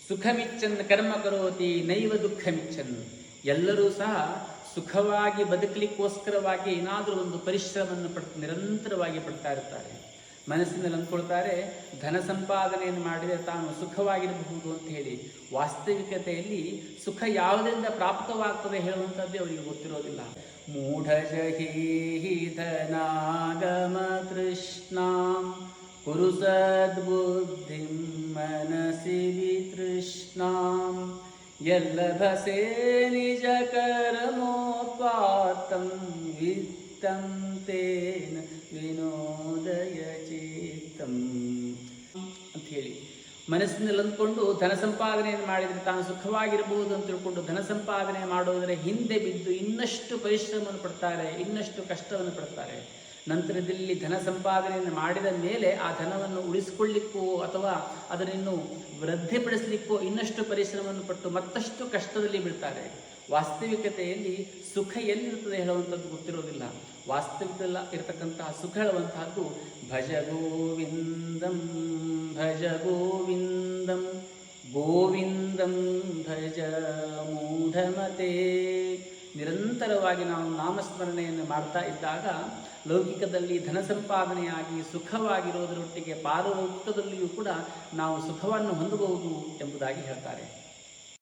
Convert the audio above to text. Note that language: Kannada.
ಸುಖಮಿಚ್ಚನ್ ಕರ್ಮ ಕರೋತಿ ನೈವ ದುಃಖಮಿಚ್ಚನ್. ಎಲ್ಲರೂ ಸಹ ಸುಖವಾಗಿ ಬದುಕಲಿಕ್ಕೋಸ್ಕರವಾಗಿ ಏನಾದರೂ ಒಂದು ಪರಿಶ್ರಮವನ್ನು ನಿರಂತರವಾಗಿ ಪಡ್ತಾ ಇರ್ತಾರೆ. ಮನಸ್ಸಿನಲ್ಲಿ ಅಂದ್ಕೊಳ್ತಾರೆ ಧನ ಸಂಪಾದನೆಯನ್ನು ಮಾಡಿದರೆ ತಾನು ಸುಖವಾಗಿರಬಹುದು ಅಂತ ಹೇಳಿ. ವಾಸ್ತವಿಕತೆಯಲ್ಲಿ ಸುಖ ಯಾವುದರಿಂದ ಪ್ರಾಪ್ತವಾಗ್ತದೆ ಹೇಳುವಂಥದ್ದೇ ಅವರಿಗೆ ಗೊತ್ತಿರೋದಿಲ್ಲ. ಮೂಢಜಹಿ ಧನಾಗಮ ತೃಷ್ಣಾಂ ಕುರು ಸದ್ಬುದ್ಧಿಂ ಮನಸಿ ವಿತೃಷ್ಣಾಂ ಯಲ್ಲಭಸೆ ನಿಜ ಕರ್ಮೋಪಾತ್ತಂ ವಿತ್ತಂ ತೇನ ವಿನೋದಯ ಚೇತಂ ಅಂತ ಹೇಳಿ ಮನಸ್ಸಿನಲ್ಲಿ ಅಂದ್ಕೊಂಡು ಧನ ಸಂಪಾದನೆಯನ್ನು ಮಾಡಿದರೆ ತಾನು ಸುಖವಾಗಿರಬಹುದು ಅಂತ ತಿಳ್ಕೊಂಡು ಧನ ಸಂಪಾದನೆ ಮಾಡೋದರ ಹಿಂದೆ ಬಿದ್ದು ಇನ್ನಷ್ಟು ಪರಿಶ್ರಮವನ್ನು ಪಡ್ತಾರೆ, ಇನ್ನಷ್ಟು ಕಷ್ಟವನ್ನು ಪಡ್ತಾರೆ. ನಂತರದಲ್ಲಿ ಧನ ಸಂಪಾದನೆಯನ್ನು ಮಾಡಿದ ಮೇಲೆ ಆ ಧನವನ್ನು ಉಳಿಸಿಕೊಳ್ಳಿಕ್ಕೋ ಅಥವಾ ಅದನ್ನು ವೃದ್ಧಿಪಡಿಸಲಿಕ್ಕೋ ಇನ್ನಷ್ಟು ಪರಿಶ್ರಮವನ್ನು ಪಟ್ಟು ಮತ್ತಷ್ಟು ಕಷ್ಟದಲ್ಲಿ ಬೀಳ್ತಾರೆ. ವಾಸ್ತವಿಕತೆಯಲ್ಲಿ ಸುಖ ಎಲ್ಲಿರ್ತದೆ ಹೇಳುವಂಥದ್ದು ಗೊತ್ತಿರೋದಿಲ್ಲ. ವಾಸ್ತವಿಕಲ್ಲ ಇರತಕ್ಕಂತಹ ಸುಖ ಹೇಳುವಂತಹದ್ದು ಭಜ ಗೋವಿಂದಂ ಭಜ ಗೋವಿಂದಂ ಗೋವಿಂದಂ ಭಜ ಮೂಢಮತೆ. ನಿರಂತರವಾಗಿ ನಾವು ನಾಮಸ್ಮರಣೆಯನ್ನು ಮಾಡ್ತಾ ಇದ್ದಾಗ ಲೌಕಿಕದಲ್ಲಿ ಧನ ಸಂಪಾದನೆಯಾಗಿ ಸುಖವಾಗಿರೋದರೊಟ್ಟಿಗೆ ಪಾರಲೌಕಿಕದಲ್ಲಿಯೂ ಕೂಡ ನಾವು ಸುಖವನ್ನು ಹೊಂದಬಹುದು ಎಂಬುದಾಗಿ ಹೇಳ್ತಾರೆ.